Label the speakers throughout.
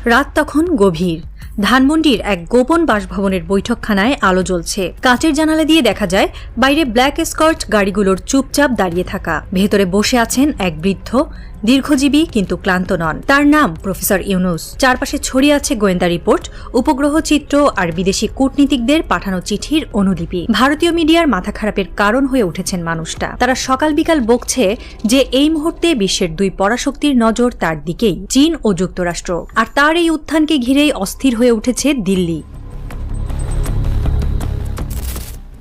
Speaker 1: রাত তখন গভীর। ধানমন্ডির এক গোপন বাসভবনের বৈঠকখানায় আলো জ্বলছে। কাঁচের জানালা দিয়ে দেখা যায় বাইরে ব্ল্যাক এসকর্ট গাড়িগুলোর চুপচাপ দাঁড়িয়ে থাকা। ভেতরে বসে আছেন এক বৃদ্ধ, দীর্ঘজীবী কিন্তু ক্লান্ত নন। তার নাম প্রফেসর ইউনুস। চারপাশে ছড়িয়ে আছে গোয়েন্দা রিপোর্ট, উপগ্রহ চিত্র আর বিদেশি কূটনীতিকদের পাঠানো চিঠির অনুলিপি। ভারতীয় মিডিয়ার মাথা খারাপের কারণ হয়ে উঠেছেন মানুষটা। তারা সকাল বিকাল বকছে যে এই মুহূর্তে বিশ্বের দুই পরাশক্তির নজর তার দিকেই, চীন ও যুক্তরাষ্ট্র। আর তার এই উত্থানকে ঘিরেই অস্থির হয়ে উঠেছে দিল্লি।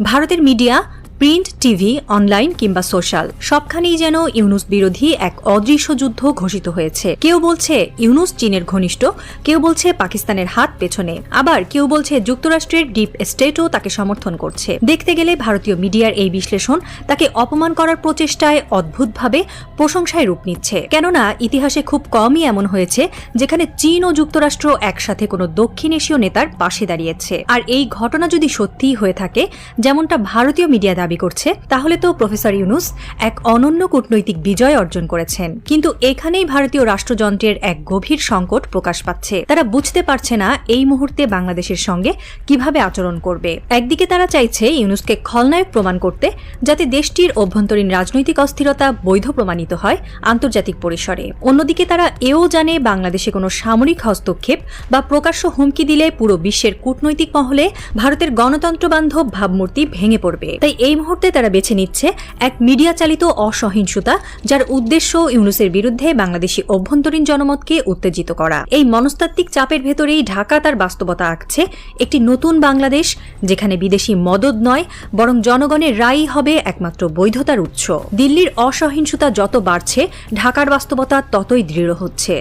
Speaker 1: ভারতের মিডিয়া, প্রিন্ট, টিভি, অনলাইন কিংবা সোশ্যাল, সবখানেই যেন ইউনুস বিরোধী এক অদৃশ্য যুদ্ধ ঘোষিত হয়েছে। কেউ বলছে ইউনুস চীনের ঘনিষ্ঠ, কেউ বলছে পাকিস্তানের হাত পেছনে, আবার কেউ বলছে যুক্তরাষ্ট্রের ডিপ স্টেটও তাকে সমর্থন করছে। দেখতে গেলে ভারতীয় মিডিয়ার এই বিশ্লেষণ তাকে অপমান করার প্রচেষ্টায় অদ্ভুতভাবে প্রশংসায় রূপ নিচ্ছে। কেননা ইতিহাসে খুব কমই এমন হয়েছে যেখানে চীন ও যুক্তরাষ্ট্র একসাথে কোনো দক্ষিণ এশীয় নেতার পাশে দাঁড়িয়েছে। আর এই ঘটনা যদি সত্যিই হয়ে থাকে যেমনটা ভারতীয় মিডিয়া দাবি করছে, তাহলে তো প্রফেসর ইউনুস এক অনন্য কূটনৈতিক বিজয় অর্জন করেছেন। কিন্তু এখানেই ভারতীয় রাষ্ট্রযন্ত্রের এক গভীর সংকট প্রকাশ পাচ্ছে। তারা বুঝতে পারছে না এই মুহূর্তে বাংলাদেশের সঙ্গে কিভাবে আচরণ করবে। একদিকে তারা চাইছে ইউনুসকে খলনায়ক প্রমাণ করতে, যাতে দেশটির অভ্যন্তরীণ রাজনৈতিক অস্থিরতা বৈধ প্রমাণিত হয় আন্তর্জাতিক পরিসরে। অন্যদিকে তারা এও জানে বাংলাদেশে কোনো সামরিক হস্তক্ষেপ বা প্রকাশ্য হুমকি দিলে পুরো বিশ্বের কূটনৈতিক মহলে ভারতের গণতন্ত্রবান্ধব ভাবমূর্তি ভেঙে পড়বে। তাই এই মুহূর্তে তারা বেছে নিচ্ছে এক মিডিয়া চালিত অসহিংসতা, যার উদ্দেশ্য ইউনুসের বিরুদ্ধে বাংলাদেশি অভ্যন্তরীণ জনমতকে উত্তেজিত করা। এই মনস্তাত্ত্বিক চাপের ভেতরেই ঢাকা তার বাস্তবতা আঁকছে একটি নতুন বাংলাদেশ, যেখানে বিদেশি মদদ নয় বরং জনগণের রায়ই হবে একমাত্র বৈধতার উৎস। দিল্লির অসহিংসতা যত বাড়ছে, ঢাকার বাস্তবতা ততই দৃঢ় হচ্ছে।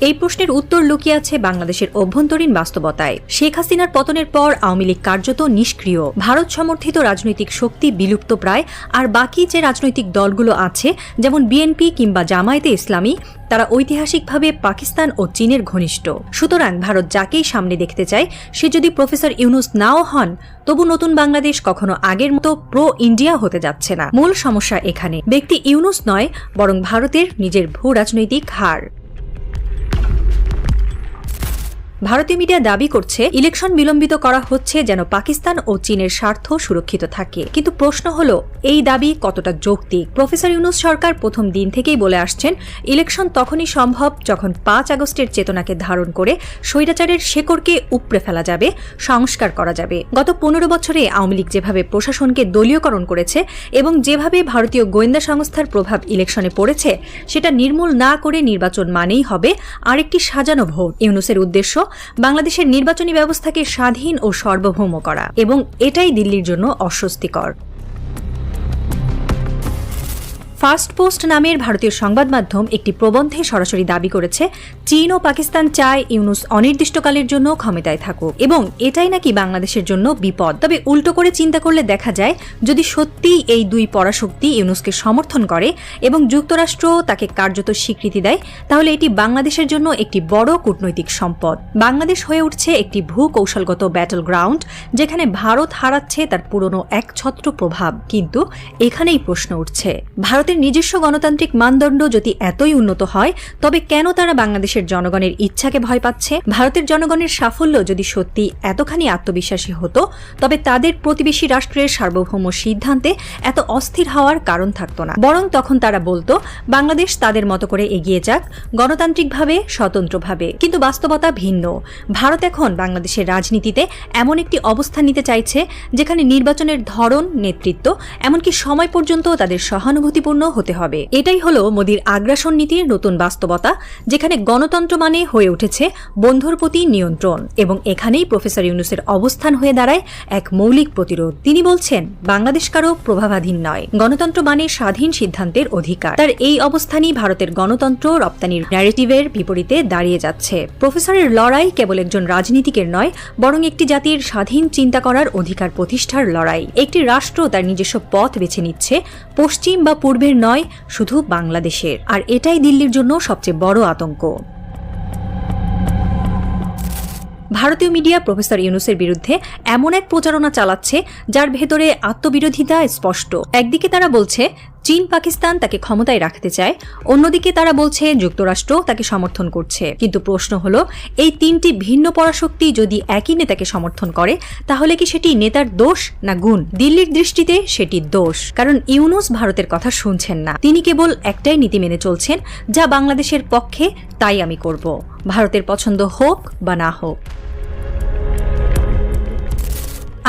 Speaker 1: এই প্রশ্নের উত্তর লুকিয়ে আছে বাংলাদেশের অভ্যন্তরীণ বাস্তবতায়। শেখ হাসিনার পতনের পর আওয়ামী লীগ কার্যত নিষ্ক্রিয়। ভারত সমর্থিত রাজনৈতিক শক্তি বিলুপ্ত প্রায়। আর বাকি যে রাজনৈতিক দলগুলো আছে, যেমন বিএনপি কিংবা জামায়াতে ইসলামী, তারা ঐতিহাসিকভাবে পাকিস্তান ও চীনের ঘনিষ্ঠ। সুতরাং ভারত যাকেই সামনে দেখতে চায়, সে যদি প্রফেসর ইউনুস নাও হন, তবু নতুন বাংলাদেশ কখনো আগের মতো প্রো ইন্ডিয়া হতে যাচ্ছে না। মূল সমস্যা এখানে ব্যক্তি ইউনুস নয়, বরং ভারতের নিজের ভূ রাজনৈতিক হার। ভারতীয় মিডিয়া দাবি করছে ইলেকশন বিলম্বিত করা হচ্ছে যেন পাকিস্তান ও চীনের স্বার্থ সুরক্ষিত থাকে। কিন্তু প্রশ্ন হলো, এই দাবি কতটা যৌক্তিক? প্রফেসর ইউনুস সরকার প্রথম দিন থেকেই বলে আসছেন ইলেকশন তখনই সম্ভব যখন ৫ আগস্টের চেতনাকে ধারণ করে স্বৈরাচারের শেকড়কে উপড়ে ফেলা যাবে, সংস্কার করা যাবে। গত ১৫ বছরে আওয়ামী লীগ যেভাবে প্রশাসনকে দলীয়করণ করেছে এবং যেভাবে ভারতীয় গোয়েন্দা সংস্থার প্রভাব ইলেকশনে পড়েছে, সেটা নির্মূল না করে নির্বাচন মানেই হবে আরেকটি সাজানো ভোট। ইউনুসের উদ্দেশ্য বাংলাদেশের নির্বাচনী ব্যবস্থাকে স্বাধীন ও সার্বভৌম করা, এবং এটাই দিল্লির জন্য অস্বস্তিকর। ফার্স্ট পোস্ট নামের ভারতীয় সংবাদ মাধ্যম একটি প্রবন্ধে সরাসরি দাবি করেছে চীন ও পাকিস্তান চায় ইউনুস অনির্দিষ্টকালের জন্য ক্ষমতায় থাকুক, এবং এটাই নাকি বাংলাদেশের জন্য বিপদ। তবে উল্টো করে চিন্তা করলে দেখা যায়, যদি সত্যিই এই দুই পরাশক্তি ইউনুসকে সমর্থন করে এবং যুক্তরাষ্ট্র তাকে কার্যত স্বীকৃতি দেয়, তাহলে এটি বাংলাদেশের জন্য একটি বড় কূটনৈতিক সম্পদ। বাংলাদেশ হয়ে উঠছে একটি ভূ-কৌশলগত ব্যাটল গ্রাউন্ড, যেখানে ভারত হারাচ্ছে তার পুরনো একছত্র প্রভাব। কিন্তু এখানেই প্রশ্ন উঠছে, ভারতের নিজস্ব গণতান্ত্রিক মানদণ্ড যদি এতই উন্নত হয়, তবে কেন তারা বাংলাদেশের জনগণের ইচ্ছাকে ভয় পাচ্ছে? ভারতের জনগণের সাফল্য যদি সত্যি এতখানি আত্মবিশ্বাসী হতো, তবে তাদের প্রতিবেশী রাষ্ট্রের সার্বভৌম সিদ্ধান্তে এত অস্থির হওয়ার কারণ থাকত না। বরং তখন তারা বলতো বাংলাদেশ তাদের মতো করে এগিয়ে যাক, গণতান্ত্রিকভাবে, স্বতন্ত্রভাবে। কিন্তু বাস্তবতা ভিন্ন। ভারত এখন বাংলাদেশের রাজনীতিতে এমন একটি অবস্থান নিতে চাইছে যেখানে নির্বাচনের ধরন, নেতৃত্ব, এমনকি সময় পর্যন্ত তাদের সহানুভূতিপূর্ণ হতে হবে। এটাই হলো মোদির আগ্রাসন নীতির নতুন বাস্তবতা, যেখানে গণতন্ত্র মানে হয়ে উঠেছে বন্ধুর প্রতি নিয়ন্ত্রণ। এবং এখানেই প্রফেসর ইউনুসের অবস্থান হয়ে দাঁড়ায় এক মৌলিক প্রতিরোধ। তিনি বলছেন বাংলাদেশ কারো প্রভাবাধীন নয়, গণতন্ত্র মানে স্বাধীন সিদ্ধান্তের অধিকার। তার এই অবস্থানই ভারতের গণতন্ত্র রপ্তানির ন্যারেটিভের বিপরীতে দাঁড়িয়ে যাচ্ছে। প্রফেসরের লড়াই কেবল একজন রাজনীতিকের নয়, বরং একটি জাতির স্বাধীন চিন্তা করার অধিকার প্রতিষ্ঠার লড়াই। একটি রাষ্ট্র তার নিজস্ব পথ বেছে নিচ্ছে, পশ্চিম বা পূর্বের নয়, শুধু বাংলাদেশের। আর এটাই দিল্লির জন্য সবচেয়ে বড় আতঙ্ক। ভারতীয় মিডিয়া প্রফেসর ইউনুসের বিরুদ্ধে এমন এক প্রচারণা চালাচ্ছে যার ভেতরে আত্মবিরোধিতা স্পষ্ট। একদিকে তারা বলছে চীন পাকিস্তান তাকে ক্ষমতায় রাখতে চায়, অন্যদিকে তারা বলছে যুক্তরাষ্ট্র তাকে সমর্থন করছে। কিন্তু প্রশ্ন হলো, এই তিনটি ভিন্ন পরাশক্তি যদি একই নেতাকে সমর্থন করে তাহলে কি সেটি নেতার দোষ না গুণ? দিল্লির দৃষ্টিতে সেটি দোষ, কারণ ইউনূস ভারতের কথা শুনছেন না। তিনি কেবল একটাই নীতি মেনে চলছেন, যা বাংলাদেশের পক্ষে তাই আমি করব, ভারতের পছন্দ হোক বা না হোক।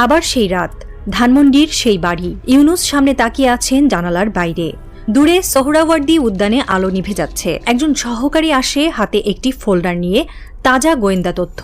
Speaker 1: আবার সেই রাত, ধানমন্ডির সেই বাড়ি। ইউনূস সামনে তাকিয়ে আছেন জানালার বাইরে। দূরে সোহরাওয়ার্দী উদ্যানে আলো নিভে যাচ্ছে। একজন সহকারী আসে হাতে একটি ফোল্ডার নিয়ে, তাজা গোয়েন্দা তথ্য,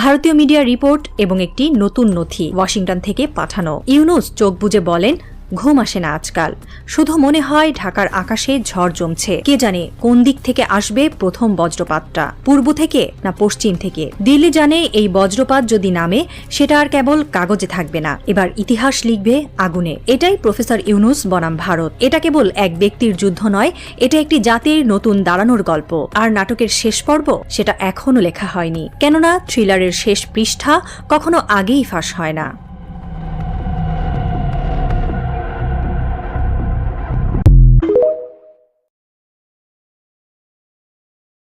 Speaker 1: ভারতীয় মিডিয়া রিপোর্ট এবং একটি নতুন নথি ওয়াশিংটন থেকে পাঠানো। ইউনূস চোখ বুজে বলেন, ঘুম আসে না আজকাল, শুধু মনে হয় ঢাকার আকাশে ঝড় জমছে। কে জানে কোন দিক থেকে আসবে প্রথম বজ্রপাতটা, পূর্ব থেকে না পশ্চিম থেকে। দিল্লি জানে এই বজ্রপাত যদি নামে সেটা আর কেবল কাগজে থাকবে না, এবার ইতিহাস লিখবে আগুনে। এটাই প্রফেসর ইউনূস বনাম ভারত। এটা কেবল এক ব্যক্তির যুদ্ধ নয়, এটা একটি জাতির নতুন দাঁড়ানোর গল্প। আর নাটকের শেষ পর্ব সেটা এখনো লেখা হয়নি, কেননা থ্রিলারের শেষ পৃষ্ঠা কখনো আগেই ফাঁস হয় না।